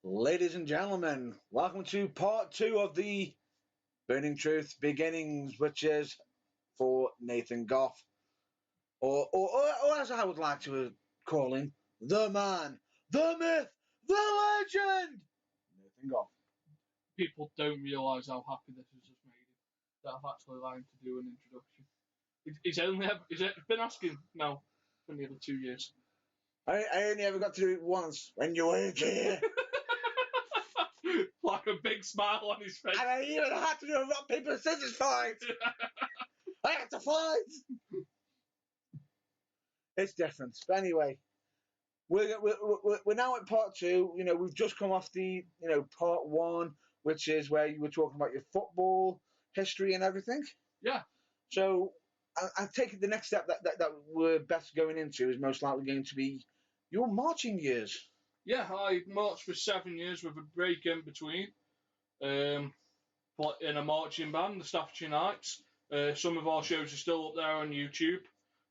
Ladies and gentlemen, welcome to part two of the Burning Truth Beginnings, which is for Nathan Gough, or as I would like to call him, the man, the myth, the legend, Nathan Gough. People don't realise how happy this has just made him that I've actually learned to do an introduction. He's been asking now for nearly 2 years. I only ever got to do it once when you weren't here. Like a big smile on his face. And I even had to do a rock, paper, scissors fight. I had to fight. It's different. But anyway, we're now at part two. You know, we've just come off the part one, which is where you were talking about your football history and everything. Yeah. So I take it the next step that we're best going into is most likely going to be your marching years. Yeah, I marched for 7 years with a break in between. In a marching band, the Staffordshire Knights. Some of our shows are still up there on YouTube.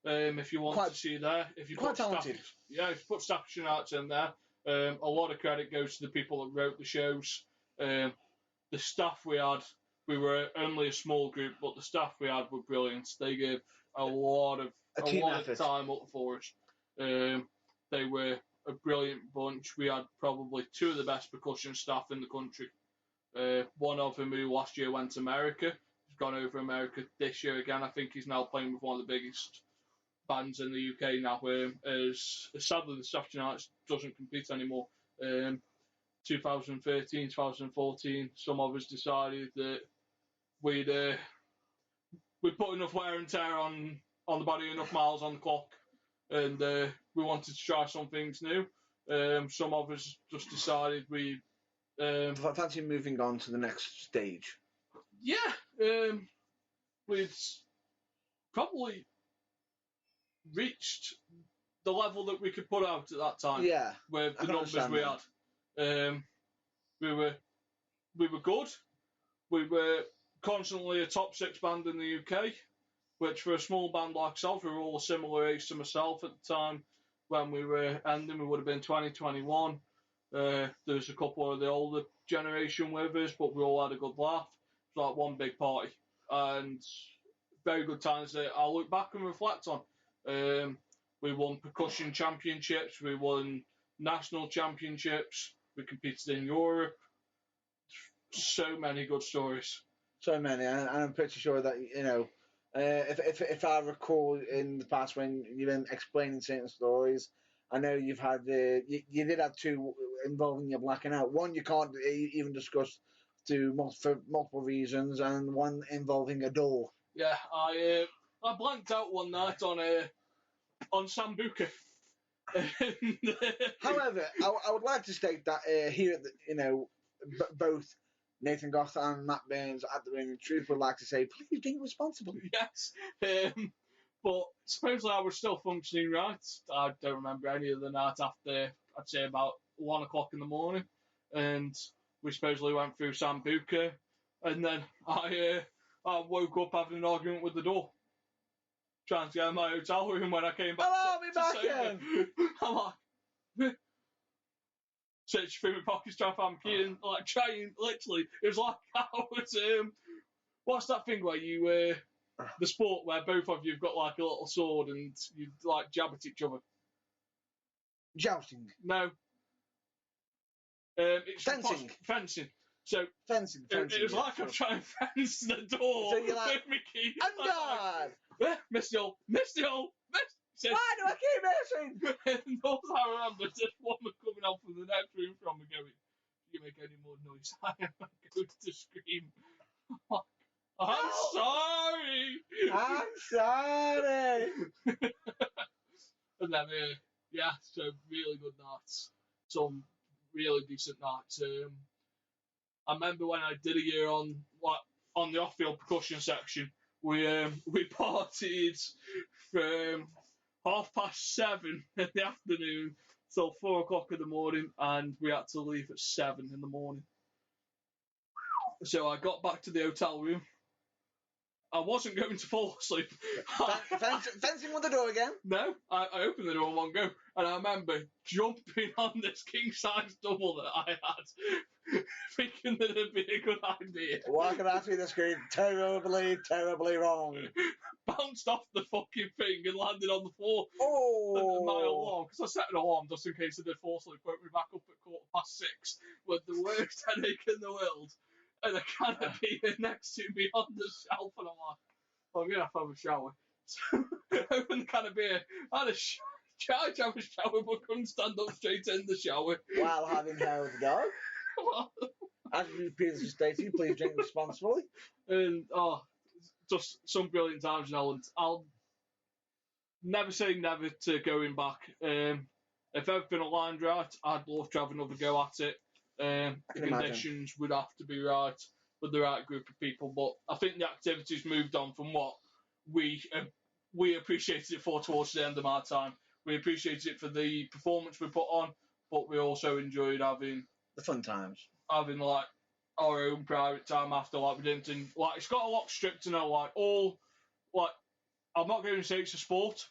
If you want to see there, if you quite talented. if you put Staffordshire Knights in there, a lot of credit goes to the people that wrote the shows. The staff we had, we were only a small group, but the staff we had were brilliant. They gave a lot of time up for us. They were a brilliant bunch. We had probably two of the best percussion staff in the country. One of them who last year went to America. He's gone over America this year again. I think he's now playing with one of the biggest bands in the UK now. As sadly, the Staffordshire Knights doesn't compete anymore. 2013, 2014, some of us decided that we'd put enough wear and tear on the body, enough miles on the clock, and we wanted to try some things new. Some of us just decided we fancy moving on to the next stage. Yeah, we'd probably reached the level that we could put out at that time. Yeah, with the numbers we had. We were good. We were constantly a top six band in the UK, which for a small band like ourselves, we were all a similar age to myself at the time when we were ending. We would have been 2021. There's a couple of the older generation with us, but we all had a good laugh. It was like one big party and very good times that I'll look back and reflect on. We won percussion championships, we won national championships, we competed in Europe. So many good stories. So many, and I'm pretty sure that if I recall in the past when you've been explaining certain stories, I know you've had you did have two involving your blacking out. One you can't even discuss for multiple reasons, and one involving a door. Yeah, I blanked out one night on Sambuca. However, I would like to state that here at both Nathan Gough and Matt Burns at the Burning Truth would like to say, please be responsible. Yes. But supposedly I was still functioning right. I don't remember any of the night after, I'd say about 1 o'clock in the morning. And we supposedly went through Sambuca. And then I woke up having an argument with the door. Trying to get in my hotel room when I came back. Hello, be back in. I'm like, search through my pockets, trying to find my key, and like trying, literally, it was like I was, what's that thing where you, the sport where both of you've got like a little sword and you like jab at each other? Jousting. No. It's fencing. Fencing. So fencing. It was like I'm trying to fence the door so you're like, with my key. I'm God! Missed you all. Why do I keep missing? And all I remember is this woman coming out from the next room from me going, if you make any more noise, I am going to scream. I'm sorry. And then, so really good nights. Some really decent nights. I remember when I did a year on the off-field percussion section, we partied from 7:30 in the afternoon till 4 o'clock in the morning, and we had to leave at 7 in the morning. So I got back to the hotel room, I wasn't going to fall asleep. Fencing with the door again. No, I opened the door in one go, and I remember jumping on this king-size double that I had, thinking that it'd be a good idea. Walking out through the screen, terribly, terribly wrong. Bounced off the fucking thing and landed on the floor. Oh! My alarm, because I set an alarm just in case I did fall asleep, woke me back up at 6:15 with the worst headache in the world, and a canopy next to me on the shelf, and I'm like, I'm going to have a shower. So I opened the can of beer, I had a charge to have a shower, but couldn't stand up straight in the shower. While having hair with the dog. As you previously stated, please drink responsibly. And, just some brilliant times in Holland. I'll never say never to going back. If everything aligned right, I'd love to have another go at it. The conditions would have to be right with the right group of people, but I think the activities moved on from what we appreciated it for towards the end of my time. We appreciated it for the performance we put on, but we also enjoyed having the fun times, having like our own private time after. Like we didn't, like it's got a lot stricter now. Like I'm not going to say it's a sport,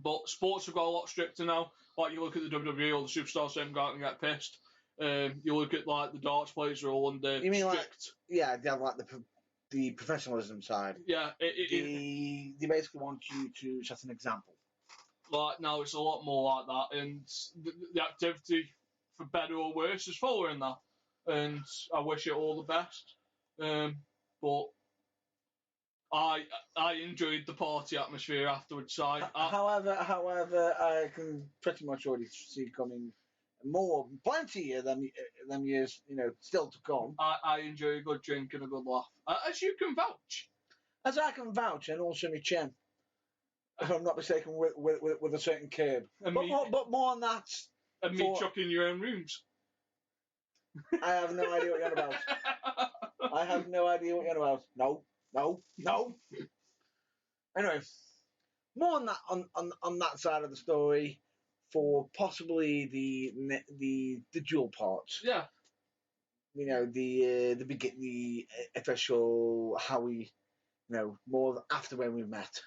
but sports have got a lot stricter now. Like you look at the WWE, all the superstars don't go out and get pissed. You look at like the darts players are all under you mean strict. They have like the professionalism side. Yeah, they basically want you to set an example. Like now, it's a lot more like that, and the activity, for better or worse, is following that. And I wish it all the best. But I enjoyed the party atmosphere afterwards. However, I can pretty much already see coming plenty of them years, still to come. I enjoy a good drink and a good laugh, as you can vouch. As I can vouch, and also my chin, if I'm not mistaken, with a certain curb. But more on that. And me chucking your own rooms. I have no idea what you're on about. I have no idea what you're on about. No. Anyway, more on that on that side of the story for possibly the dual parts. Yeah. The official how we, more after when we met.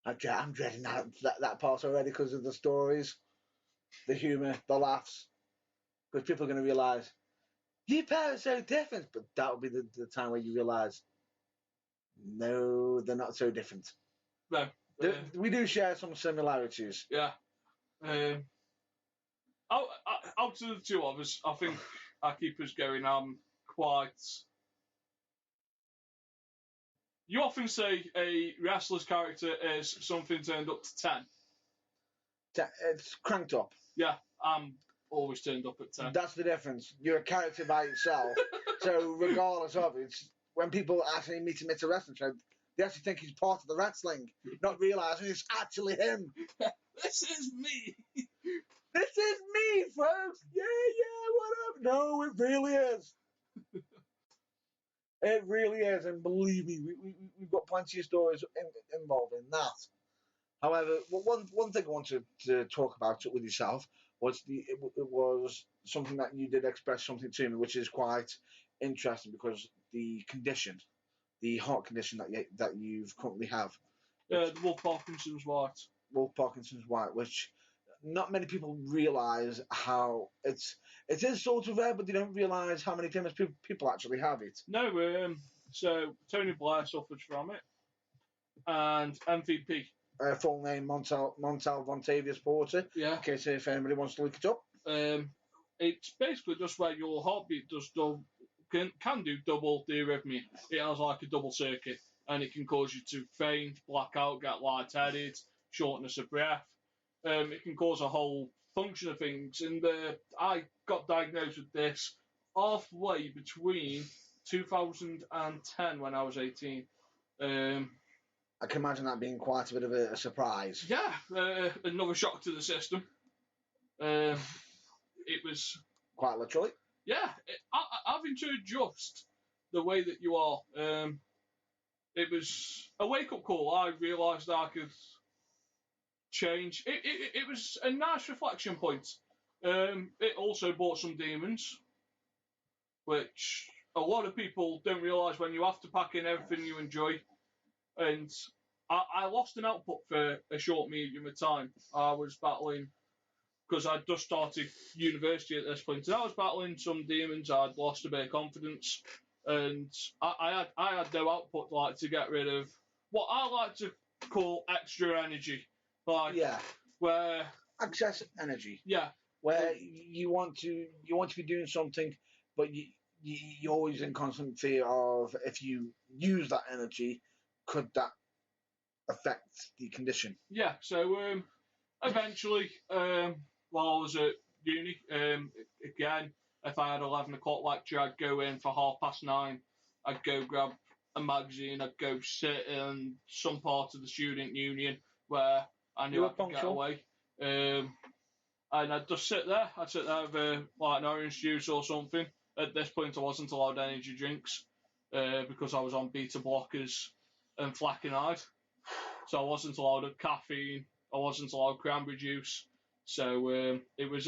I'm dreading that part already because of the stories, the humour, the laughs. Because people are going to realise your parents are so different, but that will be the time where you realise no, they're not so different. No, we do share some similarities. Yeah. Out of the two of us, I think I keep us going. I'm quite. You often say a wrestler's character is something turned up to 10. It's cranked up. Yeah, I'm always turned up at 10. That's the difference. You're a character by yourself. So regardless of it, when people actually meet him at a wrestling show, they actually think he's part of the wrestling, not realising it's actually him. This is me. This is me, folks. Yeah, what up? No, it really is. It really is, and believe me, we've got plenty of stories involved in that. However, one thing I wanted to talk about with yourself was it was something that you did express something to me, which is quite interesting because the heart condition that you currently have. The Wolff Parkinson's white. Wolff Parkinson's white, which not many people realise how it is sort of rare, but they don't realise how many famous people actually have it. No, so Tony Blair suffers from it, and MVP. Full name Montal Vontavious Porter. Yeah. In case if anybody wants to look it up. It's basically just where your heartbeat can do double the arrhythmia. It has like a double circuit, and it can cause you to faint, black out, get lightheaded, shortness of breath. It can cause a whole function of things. And I got diagnosed with this halfway between 2010 when I was 18. I can imagine that being quite a bit of a surprise. Yeah, another shock to the system. It was quite literally. Yeah, having to adjust the way that you are. It was a wake-up call. I realised I could change. It was a nice reflection point. It also brought some demons, which a lot of people don't realise when you have to pack in everything you enjoy. And I lost an output for a short medium of time. I was battling, because I'd just started university at this point, and I was battling some demons. I'd lost a bit of confidence, and I had no output like to get rid of what I like to call extra energy, like where excess energy. Yeah, where you want to be doing something, but you're always in constant fear of, if you use that energy, could that affect the condition? Yeah. So eventually, while I was at uni, again, if I had 11 o'clock lecture, I'd go in for 9:30. I'd go grab a magazine. I'd go sit in some part of the student union where I knew I could get away. And I'd just sit there. I'd sit there with like an orange juice or something. At this point, I wasn't allowed energy drinks because I was on beta blockers and flecainide. So I wasn't allowed caffeine. I wasn't allowed cranberry juice. So it was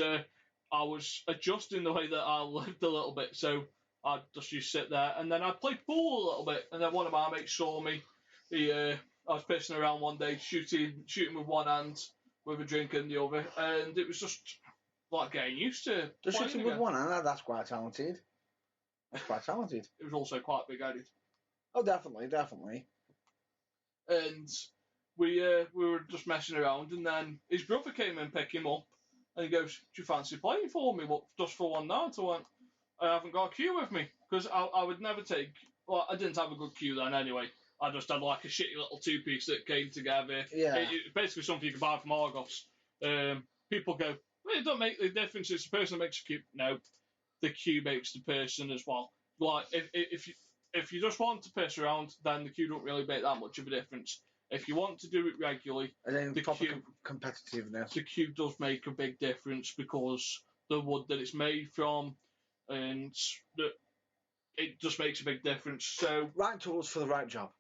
I was adjusting the way that I lived a little bit. So I'd just used to sit there, and then I'd play pool a little bit. And then one of my mates saw me. I was pissing around one day, shooting with one hand, with a drink in the other, and it was just like getting used to just shooting with one hand. That's quite talented. That's quite talented. It was also quite big-headed. Oh, definitely. And we were just messing around, and then his brother came and picked him up, and he goes, "Do you fancy playing for me? What, just for one night?" I went, "I haven't got a cue with me," because I would never take. Well, I didn't have a good cue then anyway. I just had like a shitty little two-piece that came together. Yeah. Basically something you could buy from Argos. People go, well, it don't make the difference. It's the person that makes the cue. No, the cue makes the person as well. Like if you just want to piss around, then the cue don't really make that much of a difference. If you want to do it regularly, and then the cue, competitiveness. The cue does make a big difference because the wood that it's made from, and it just makes a big difference. So right tools for the right job.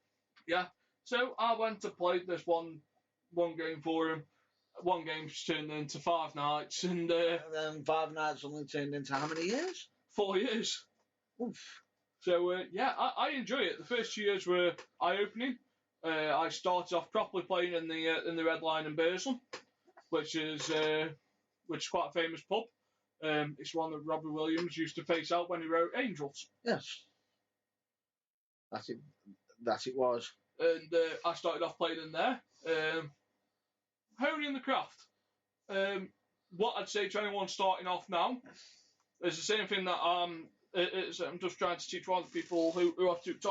Yeah. So I went to play this one game for him. One game's turned into 5 nights, and then 5 nights only turned into how many years? 4 years. Oof. So yeah, I enjoy it. The first 2 years were eye-opening. I started off properly playing in the Red Lion in Burslem, which is quite a famous pub. It's one that Robbie Williams used to face out when he wrote Angels. Yes. That's it. That it was. And I started off playing in there. Honing the craft. What I'd say to anyone starting off now is the same thing that I'm just trying to teach one of the people who I've took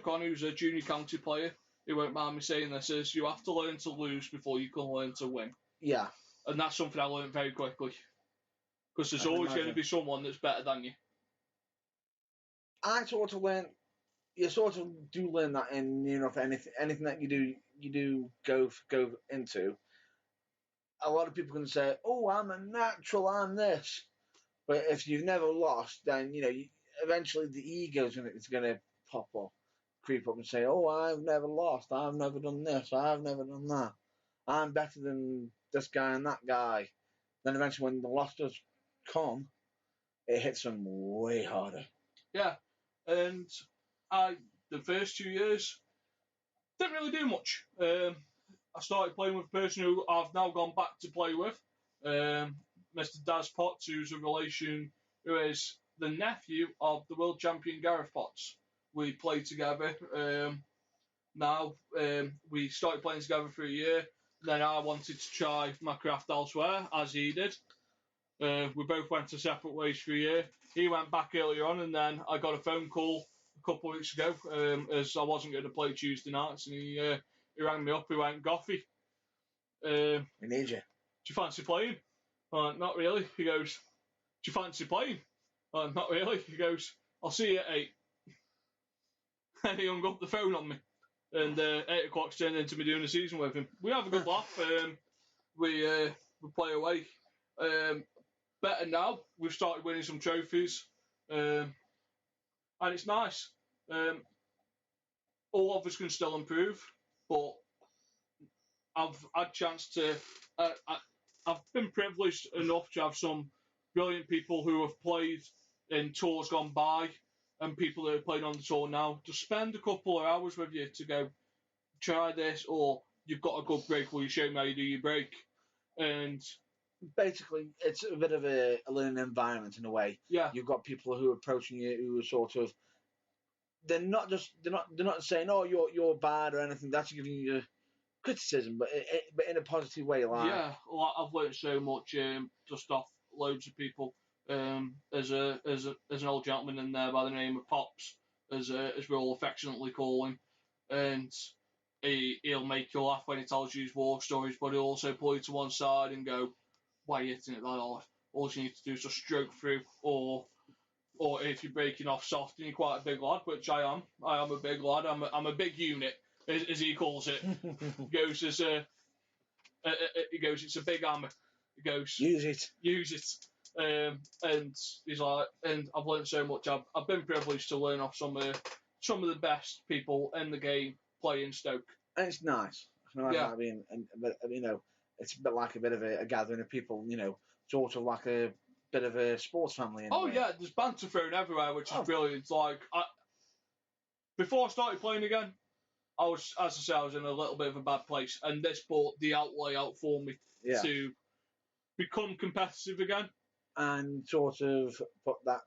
on, who's a junior county player, who won't mind me saying this, is you have to learn to lose before you can learn to win. Yeah. And that's something I learned very quickly. Because there's always going to be someone that's better than you. I sort of learned, you sort of do learn that in, for anything that you do go into. A lot of people can say, "Oh, I'm a natural, I'm this," but if you've never lost, then eventually the ego is going to creep up and say, "Oh, I've never lost, I've never done this, I've never done that, I'm better than this guy and that guy." Then eventually, when the loss does come, it hits them way harder. Yeah, and the first 2 years didn't really do much. I started playing with a person who I've now gone back to play with, Mr. Daz Potts, who's a relation, who is the nephew of the world champion Gareth Potts. We played together. We started playing together for a year. Then I wanted to try my craft elsewhere, as he did. We both went to separate ways for a year. He went back earlier on, and then I got a phone call a couple of weeks ago, as I wasn't going to play Tuesday nights, and he rang me up. He went, "Goughy, we need you. Do you fancy playing?" Not really. He goes, "Do you fancy playing?" Not really. He goes, "I'll see you at 8. And he hung up the phone on me. And 8 o'clock's turned into me doing a season with him. We have a good laugh. We play away. Better now. We've started winning some trophies. And it's nice. All of us can still improve, but I've had a chance to. I've been privileged enough to have some brilliant people who have played in tours gone by and people that are playing on the tour now, just spend a couple of hours with you to go try this, or you've got a good break where you show them how you do your break, and basically it's a bit of a learning environment in a way. yeah, You've got people who are approaching you who are sort of they're not saying you're bad or anything. That's giving you criticism, but in a positive way. Like yeah, well, I've learned so much just off loads of people. As an old gentleman in there by the name of Pops, as we're all affectionately call him, and he'll make you laugh when he tells you his war stories, but he'll also pull you to one side and go, "Why are you hitting it that hard? All you need to do is just stroke through, or if you're breaking off soft and you're quite a big lad, which I am a big lad. I'm a big unit, as he calls it. Goes as a he goes, it's a big hammer. He goes, use it. And he's like, and I've learned so much. I've been privileged to learn off some of the best people in the game playing Stoke. And it's nice. I can imagine that being, it's a bit like a bit of a gathering of people, sort of like a bit of a sports family. Oh yeah, there's banter thrown everywhere, which is brilliant. Like before I started playing again, I was in a little bit of a bad place, and this brought the outlay out for me to become competitive again and sort of put that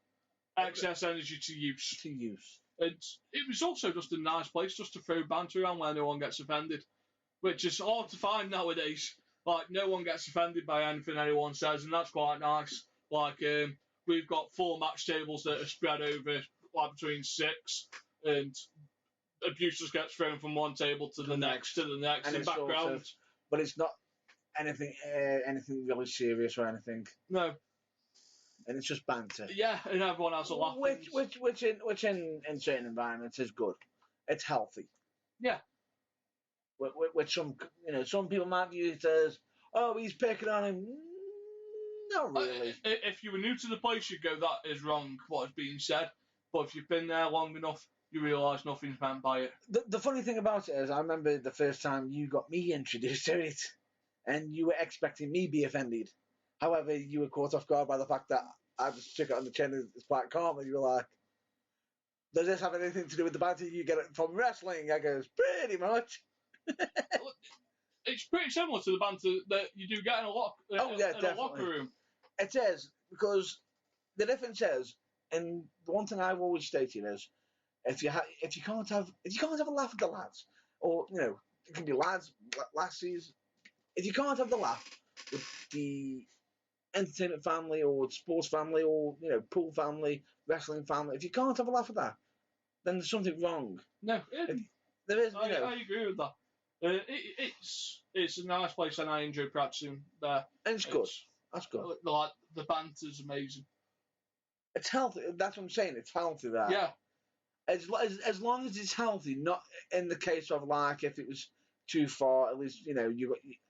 excess energy to use. And it was also just a nice place just to throw banter around where no one gets offended, which is hard to find nowadays. Like, no one gets offended by anything anyone says, and that's quite nice. Like, we've got 4 match tables that are spread over like between 6, and abuse just gets thrown from one table to the next and in background. Sort of, but it's not anything really serious or anything. No. And it's just banter. Yeah, and everyone has a laugh. Which in certain environments is good. It's healthy. Yeah. Which some people might view it as, oh, he's picking on him. Not really. If you were new to the place, you'd go, that is wrong, what is being said. But if you've been there long enough, you realise nothing's meant by it. The funny thing about it is, I remember the first time you got me introduced to it, and you were expecting me to be offended. However, you were caught off guard by the fact that I just took it on the chin and it's quite calm, and you were like, does this have anything to do with the banter you get from wrestling? I goes, pretty much. It's pretty similar to the banter that you do get in a locker room. It is, because the difference is, and the one thing I've always stated is, if you can't have a laugh at the lads, or it can be lads, lassies, if you can't have the laugh with the entertainment family or sports family or pool family, wrestling family, if you can't have a laugh at that, then there's something wrong. No, there is. I agree with that. It's a nice place, and I enjoy practicing there. And it's good. That's good. Like the banter's amazing. It's healthy. That's what I'm saying. It's healthy there. Yeah. As long as it's healthy, not in the case of like if it was too far. At least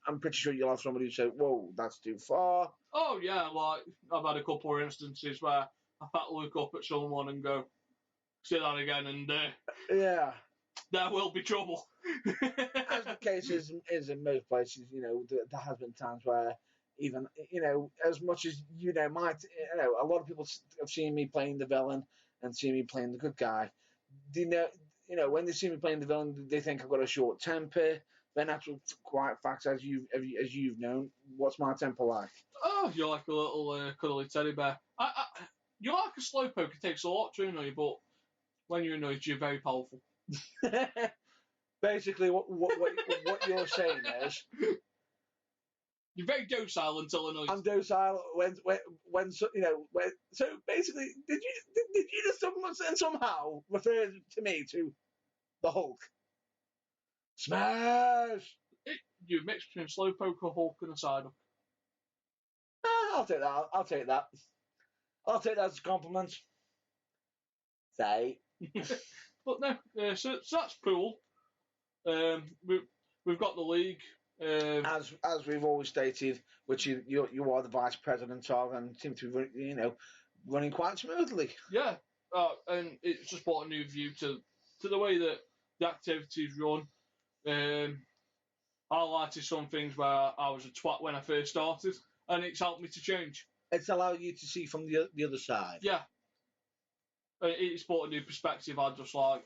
I'm pretty sure you'll have somebody who say, "Whoa, that's too far." Oh yeah, like I've had a couple of instances where I've had to look up at someone and go, "Say that again," and there will be trouble. As the case is in most places, there has been times where even as much as a lot of people have seen me playing the villain and seen me playing the good guy. When they see me playing the villain, they think I've got a short temper. Then, actual quiet facts, as you've known, what's my temper like? Oh, you're like a little cuddly teddy bear. You're like a slowpoke. It takes a lot to annoy you, but when you're annoyed, you're very powerful. Basically, what you're saying is, you're very docile until annoyed. I'm docile when so basically, did you just somehow refer to me to the Hulk? Smash! You're a mix between Slowpoke, a Hulk, and a Psyduck. I'll take that. I'll take that as a compliment. Say. But no, so that's cool. We've got the league. As we've always stated, which you are the vice president of, and seem to be running quite smoothly. Yeah, and it's just brought a new view to the way that the activities run. I highlighted some things where I was a twat when I first started, and it's helped me to change. It's allowed you to see from the other side. Yeah. It's brought a new perspective. I just like,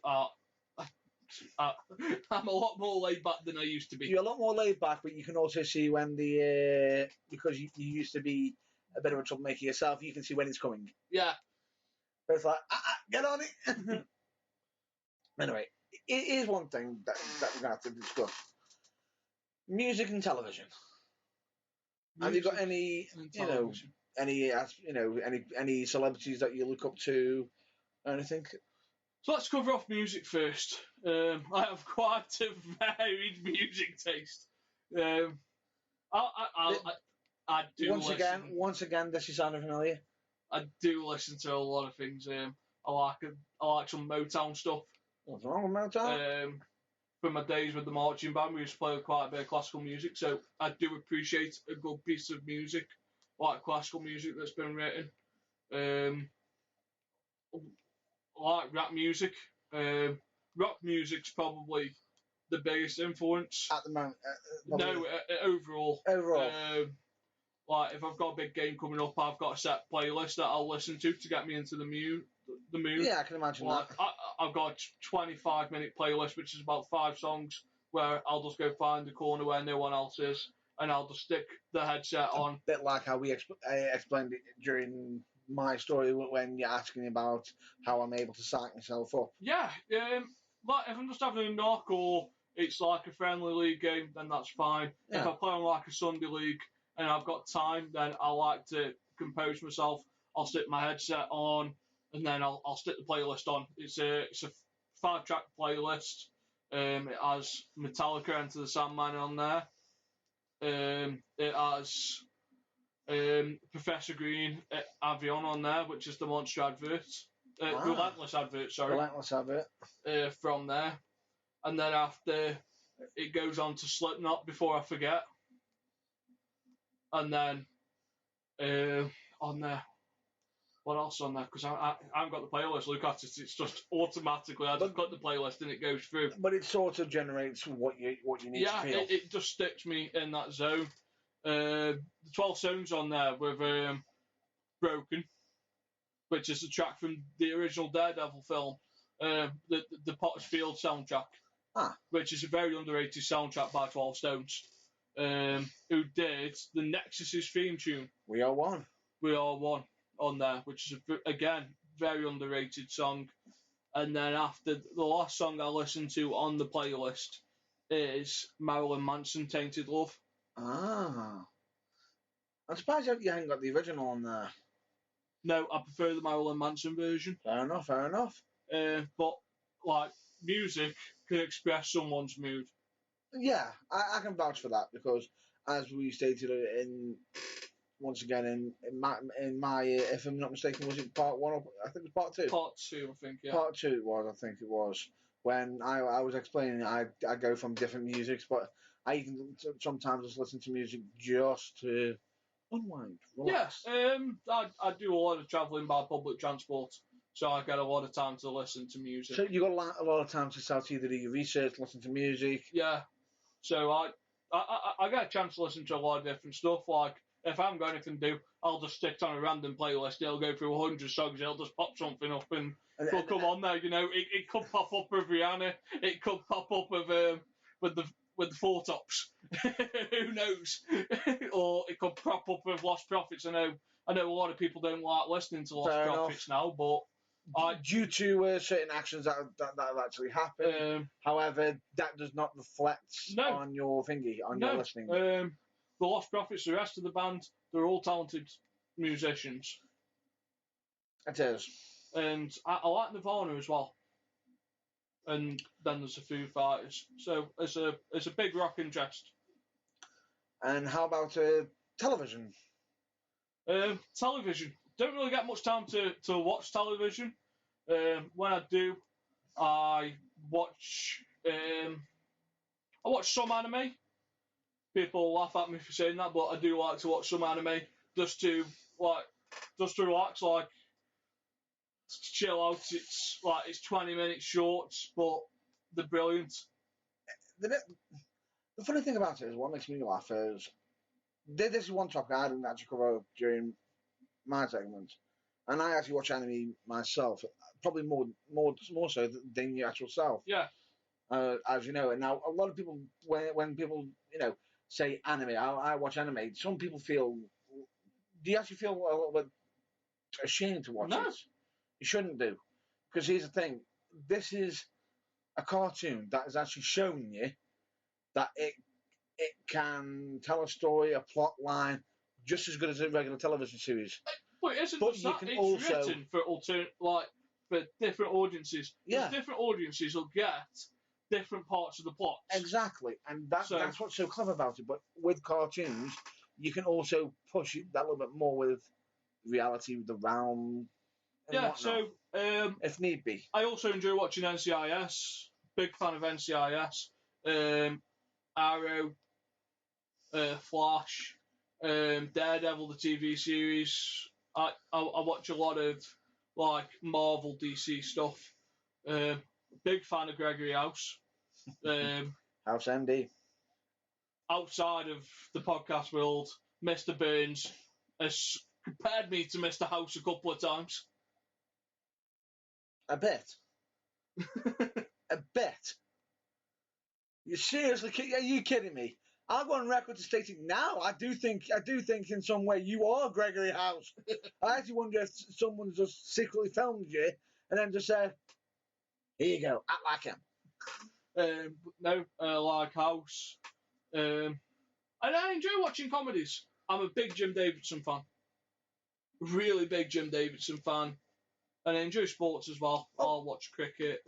I'm a lot more laid back than I used to be. You're a lot more laid back, but you can also see when because you used to be a bit of a troublemaker yourself, you can see when it's coming. Yeah. But it's like, get on it. Anyway, it is one thing that we're going to have to discuss. Music and television. Have you got any, any celebrities that you look up to, or anything? So let's cover off music first. I have quite a varied music taste. I do Once again, this is sounding familiar. I do listen to a lot of things. I like some Motown stuff. What's wrong with Motown? From my days with the marching band, we used to play quite a bit of classical music, so I do appreciate a good piece of music, like classical music that's been written. I like rap music. Rock music's probably the biggest influence at the moment. No, overall. Overall. Like if I've got a big game coming up, I've got a set playlist that I'll listen to get me into the mood. Yeah, I can imagine that. I've got a 25-minute playlist, which is about 5 songs, where I'll just go find a corner where no one else is, and I'll just stick the headset on. A bit like how we explained it during my story when you're asking about how I'm able to psych myself up. Yeah, like if I'm just having a knock or it's like a friendly league game, then that's fine. Yeah. If I play on like a Sunday league and I've got time, then I like to compose myself. I'll stick my headset on and then I'll stick the playlist on. It's a 5-track playlist. It has Metallica, Enter the Sandman on there. It has Professor Green Avion on there, which is the Monster advert. Relentless advert, sorry. Relentless advert. From there. And then after, it goes on to Slipknot, Before I Forget. And then on there, what else on there? Because I haven't got the playlist. Look at it. It's just automatically. I just got the playlist and it goes through. But it sort of generates what you need to feel. Yeah, it just sticks me in that zone. The 12 songs on there with Broken, which is a track from the original Daredevil film, the Pottersfield soundtrack, which is a very underrated soundtrack by 12 Stones, who did the Nexus's theme tune. We Are One. We Are One on there, which is, again, very underrated song. And then after, the last song I listened to on the playlist is Marilyn Manson, Tainted Love. I'm surprised you haven't got the original on there. No, I prefer the Marilyn Manson version. Fair enough. But, like, music can express someone's mood. Yeah, I can vouch for that because, as we stated once again in my if I'm not mistaken, was it part 1 or I think it was part 2? Part 2, I think, yeah. Part 2 it was, I think it was. When I was explaining, I go from different musics, but I even sometimes just listen to music just to unwind, relax. Yeah, I do a lot of travelling by public transport, so I get a lot of time to listen to music. So you got a lot of time to start to either do your research, listen to music. Yeah, so I get a chance to listen to a lot of different stuff. Like if I haven't got anything to do, I'll just stick on a random playlist. It'll go through 100 songs. It'll just pop something up and it'll come on there. You know, it could pop up with Rihanna. It could pop up with the Four Tops. Who knows? Or it could pop up with Lost Prophets. I know a lot of people don't like listening to Lost Prophets now, but due to certain actions that have actually happened. However, that does not reflect on your your listening. The Lost Prophets, the rest of the band, they're all talented musicians. It is. And I like Nirvana as well. And then there's the Foo Fighters. So it's a big rock interest. And how about television? Television. Don't really get much time to watch television. When I do, I watch some anime. People laugh at me for saying that, but I do like to watch some anime just to relax, like to chill out. It's 20 minutes short, but they're brilliant. The funny thing about it is, what makes me laugh is this is one topic I didn't actually cover during my segment. And I actually watch anime myself, probably more so than your actual self. Yeah. As you know, and now a lot of people, when people say anime, I watch anime. Some people feel. Do you actually feel a little bit ashamed to watch No. it? You shouldn't do, because here's the thing: this is a cartoon that is actually showing you that it can tell a story, a plot line, just as good as a regular television series. But it isn't But just you that. can It's also- written for for different audiences. Yeah. Because different audiences will get different parts of the plot. Exactly, and So- that's what's so clever about it. But with cartoons, you can also push it that little bit more with reality, with the realm, and Yeah. whatnot, So if need be. I also enjoy watching NCIS. Big fan of NCIS. Arrow, Flash, Daredevil, the TV series. I watch a lot of like Marvel, DC stuff. Big fan of Gregory House. House MD. Outside of the podcast world, Mr. Burns has compared me to Mr. House a couple of times. A bit. A bit. You seriously? Are you kidding me? I'll go on record to stating now. I do think in some way you are Gregory House. I actually wonder if someone just secretly filmed you and then just said, "Here you go, act like him." No, like House. And I enjoy watching comedies. I'm a big Jim Davidson fan. Really big Jim Davidson fan. And I enjoy sports as well. I'll watch cricket.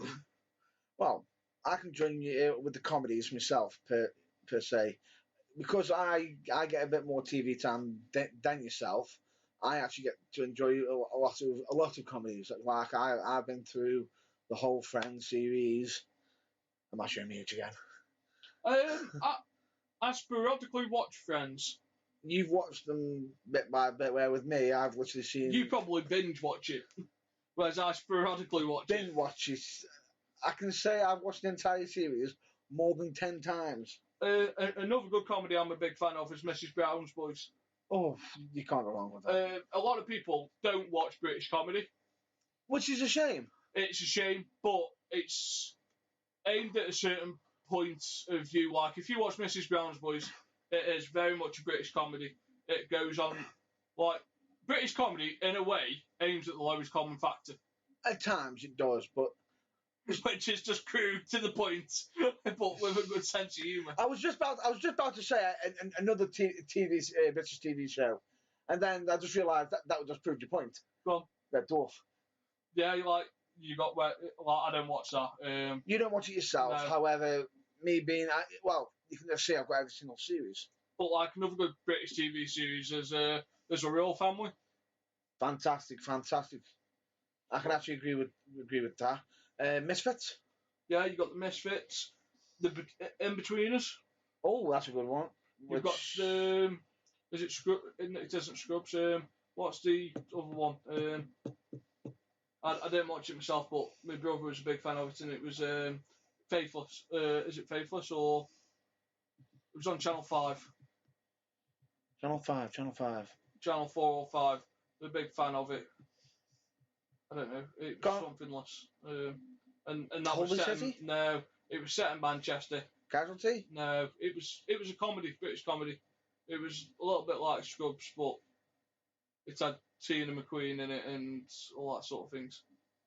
Well, I can join you with the comedies myself per se, because I get a bit more TV time than yourself. I actually get to enjoy a lot of comedies. Like I've been through the whole Friends series. Am I showing my age again? I sporadically watch Friends. You've watched them bit by bit, where with me, I've literally seen. You probably binge watch it, whereas I sporadically watch it. Binge watch it. I can say I've watched the entire series more than 10 times. Another good comedy I'm a big fan of is Mrs. Brown's Boys. Oh, you can't go wrong with that. A lot of people don't watch British comedy. Which is a shame. It's a shame, but it's aimed at a certain point of view. Like, if you watch Mrs. Brown's Boys, it is very much a British comedy. It goes on, like, British comedy, in a way, aims at the lowest common factor. At times it does, but Which is just crude to the point, but with a good sense of humour. I was just about to say another British TV show, and then I just realised that would just prove your point. Go on. Red Dwarf. Yeah, you got where, I don't watch that. You don't watch it yourself. No. However, me being you can just see I've got every single series. But like another good British TV series is there's a Real Family. Fantastic. I can actually agree with that. Misfits. Yeah, you got the Misfits, the In-Betweeners. Oh, that's a good one. You've got is it Scrub? It isn't Scrubs. What's the other one? I didn't watch it myself, but my brother was a big fan of it, and it was Faithless. Is it Faithless or it was on Channel 5? Channel 5. Channel 4 or 5. I'm a big fan of it. I don't know. It was something-less. And that was set in, no, it was set in Manchester. Casualty? No, it was a comedy, British comedy. It was a little bit like Scrubs, but it had Tina McQueen in it and all that sort of things.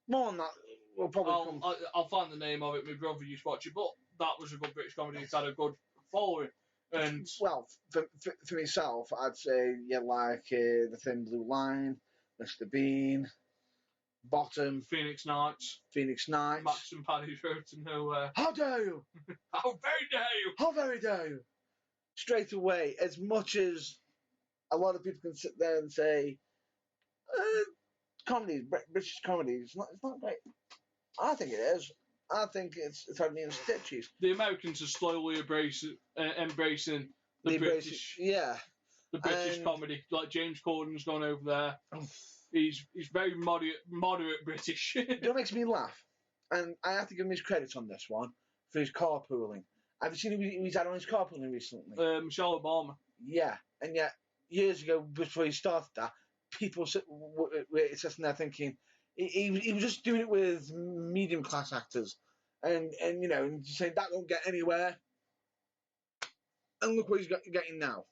More on that. We'll probably I'll find the name of it. My brother used to watch it, but that was a good British comedy. It had a good following. And well, for myself, I'd say like The Thin Blue Line, Mr. Bean, Bottom, Phoenix Nights, Max and Paddy's Road to Nowhere. How dare you? How very dare you? How very dare you? Straight away, as much as a lot of people can sit there and say, comedy, British comedy, it's not great. I think it is. I think it's only in stitches. The Americans are slowly embracing the British. Yeah. The British comedy. Like James Corden's gone over there. He's very moderate British. That makes me laugh. And I have to give him his credit on this one for his carpooling. Have you seen who he's had on his carpooling recently? Michelle Obama. Yeah. And yet, years ago, before he started that, people were sitting there thinking he was just doing it with medium class actors, and and just saying that won't get anywhere. And look what he's getting now.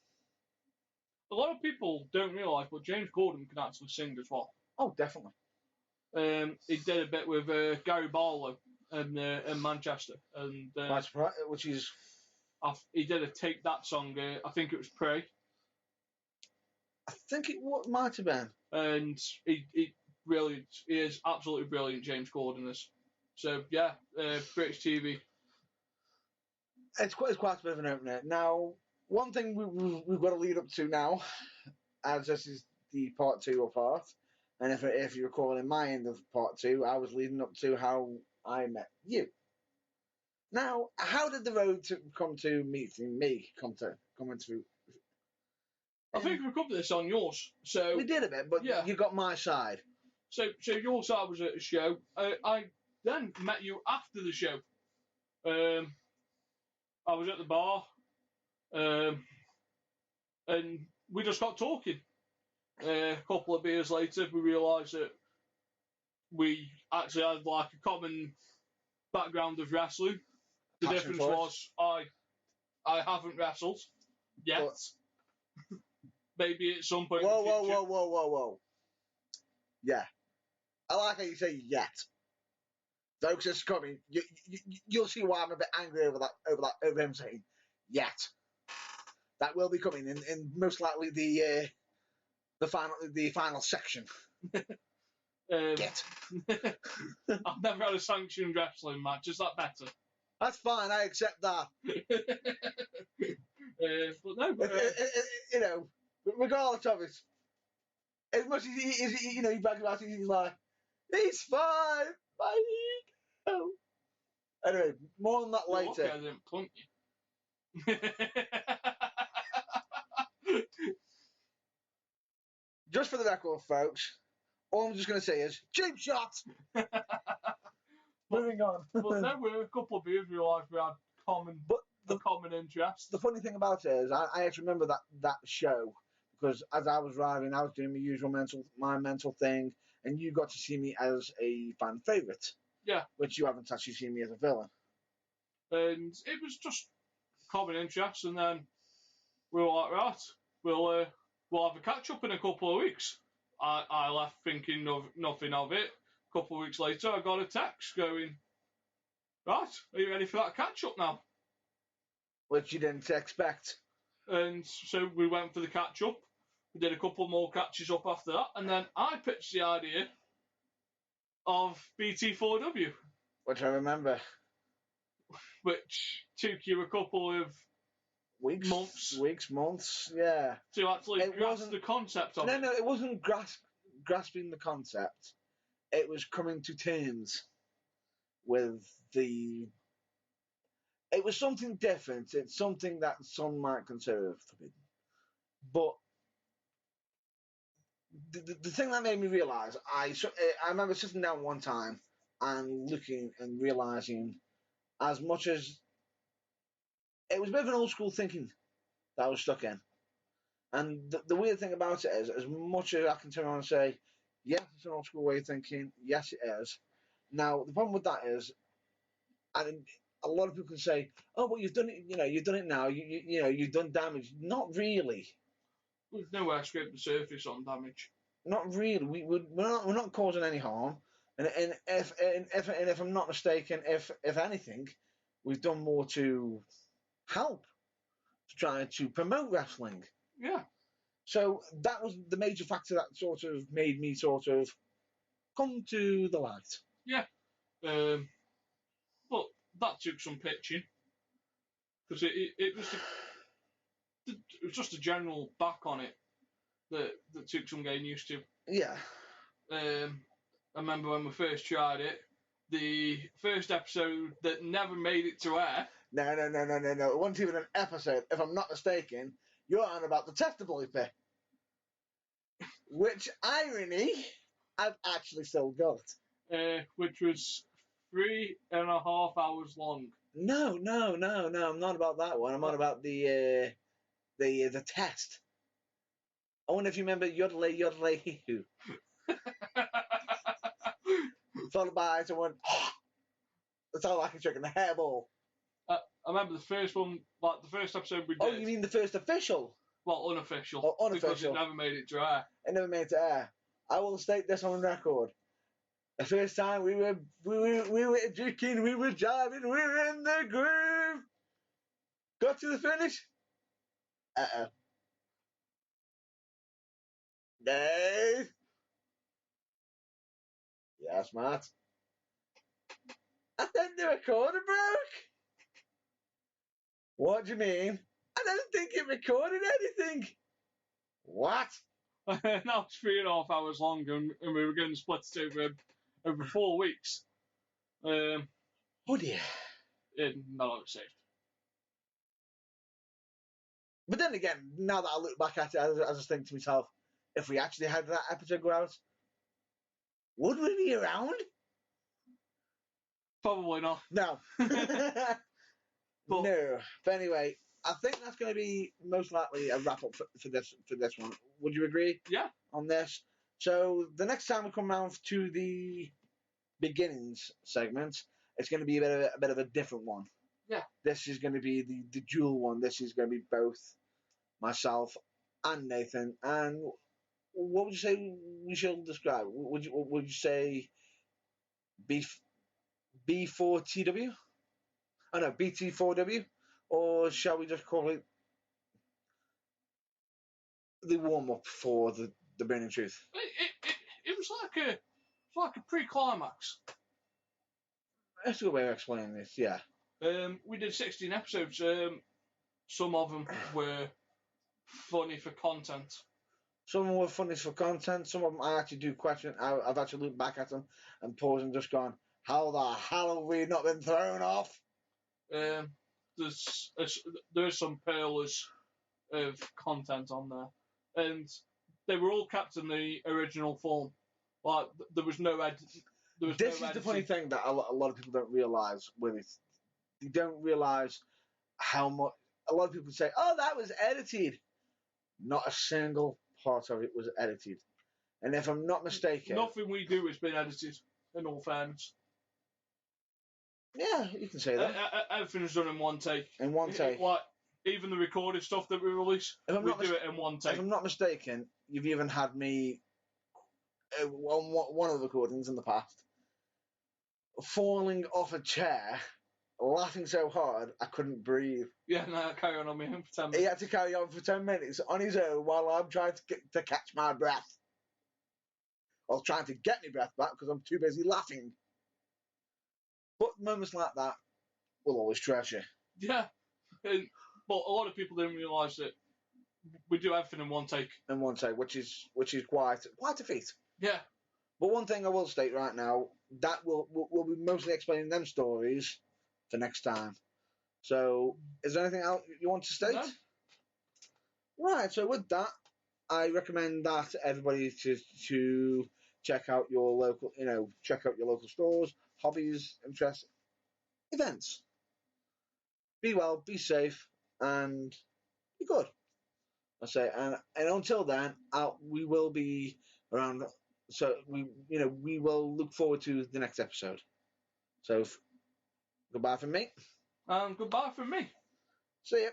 A lot of people don't realise, but James Gordon can actually sing as well. Oh, definitely. He did a bit with Gary Barlow in Manchester, and which is he did a Take That song. I think it was Pray. I think it might have been. And he brilliant. He is absolutely brilliant. James Gordon is. So yeah, British TV. It's quite a bit of an opener. Now, one thing we've got to lead up to now, as this is the part 2 of part, and if you recall in my end of part 2, I was leading up to how I met you. Now, how did the road to come to meeting me come into? I think we covered this on yours. So we did a bit, but yeah. You got my side. So your side was at a show. I then met you after the show. I was at the bar, and we just got talking. A couple of beers later, we realised that we actually had like a common background of wrestling. The difference was I haven't wrestled yet. Maybe at some point. Whoa. Yeah. I like how you say yet. Folks, it's coming. You'll see why I'm a bit angry over him saying yet. That will be coming in most likely the final section. Get. I've never had a sanctioned wrestling match. Is that better? That's fine. I accept that. But no, regardless of it, as much as he brags about it, he's like, he's fine. Oh. Anyway, more on that later. I didn't punt you. Just for the record, folks, all I'm just going to say is cheap shots. Moving on. But then with a couple of beers, we realised we had common interest. The funny thing about it is, I actually remember that show because as I was driving, I was doing my mental thing, and you got to see me as a fan favourite. Yeah. Which you haven't actually seen me as a villain. And it was just common interest, and then we were like, right, we'll have a catch up in a couple of weeks. I left thinking of nothing of it. A couple of weeks later, I got a text going, right, are you ready for that catch up now? Which you didn't expect. And so we went for the catch up. We did a couple more catches up after that, and then I pitched the idea of BT4W. Which I remember. Which took you a couple of months, yeah. To actually grasp the concept of it. No, it wasn't grasping the concept. It was coming to terms with the... It was something different. It's something that some might consider forbidden. But the thing that made me realise, I remember sitting down one time and looking and realising, as much as it was a bit of an old school thinking that I was stuck in. And the weird thing about it is, as much as I can turn around and say, yes, it's an old school way of thinking, yes, it is. Now, the problem with that is, and a lot of people can say, oh, well, you've done it, you've done it now, you've done damage. Not really. We've nowhere scraped the surface on damage. Not really. We're not causing any harm. And if I'm not mistaken, if anything, we've done more to help, to try to promote wrestling. Yeah. So that was the major factor that sort of made me sort of come to the light. Yeah. But that took some pitching. Because it was just a general back on it that took some getting used to. Yeah. I remember when we first tried it, the first episode that never made it to air. No. It wasn't even an episode. If I'm not mistaken, you're on about the testable bit. Which, irony, I've actually still got. Which was 3.5 hours long. No, I'm not about that one. I'm on about the test. I wonder if you remember Yodelay, Yodelay, Hee Hoo. Followed by someone, that's all I can check in the hairball. I remember the first one, like the first episode we did. Oh, you mean the first official? Well, unofficial. Oh, unofficial. Because it never made it dry. It never made it to air. I will state this on record. The first time we were drinking, we were driving, we were in the groove. Got to the finish. Uh-oh. Dave. Yes, Matt. I think the recorder broke. What do you mean? I don't think it recorded anything. What? Now it's 3.5 hours long, and we were going to split it over 4 weeks. Oh dear. Not all saved. But then again, now that I look back at it, I just think to myself, if we actually had that episode go out, would we be around? Probably not. No. No. But anyway, I think that's going to be most likely a wrap up for this one. Would you agree? Yeah. On this. So the next time we come around to the beginnings segment, it's going to be a bit of a different one. Yeah. This is going to be the dual one. This is going to be both myself and Nathan. And what would you say we should describe? Would you say B4TW? Oh no, BT4W? Or shall we just call it the warm up for the Burning Truth? It was like a pre-climax. That's a good way of explaining this, yeah. We did 16 episodes. Some of them were funny for content. Some of them were funny for content. Some of them I actually do question. I've actually looked back at them and paused and just gone, how the hell have we not been thrown off? There's some pearlers of content on there, and they were all kept in the original form. Like there was no edit. This is the funny thing that a lot of people don't realise with it. They don't realise how much. A lot of people say, "Oh, that was edited." Not a single part of it was edited. And if I'm not mistaken, nothing we do has been edited. In all fairness. Yeah, you can say that. Everything's done in one take. In one take. Like even the recorded stuff that we release, we do it in one take. If I'm not mistaken, you've even had me on one of the recordings in the past falling off a chair, laughing so hard I couldn't breathe. Yeah, no, carry on me for 10 minutes. He had to carry on for 10 minutes on his own while I'm trying to catch my breath. Or trying to get my breath back because I'm too busy laughing. But moments like that we'll always treasure. Yeah. But a lot of people didn't realise that we do everything in one take. In one take, which is quite a feat. Yeah. But one thing I will state right now, that we'll be mostly explaining them stories for next time. So, is there anything else you want to state? No. Right, so with that, I recommend that everybody to check out your local, stores, hobbies, interests, events. Be well, be safe, and be good. I say, and until then, we will be around. So we will look forward to the next episode. So goodbye from me. Goodbye from me. See ya.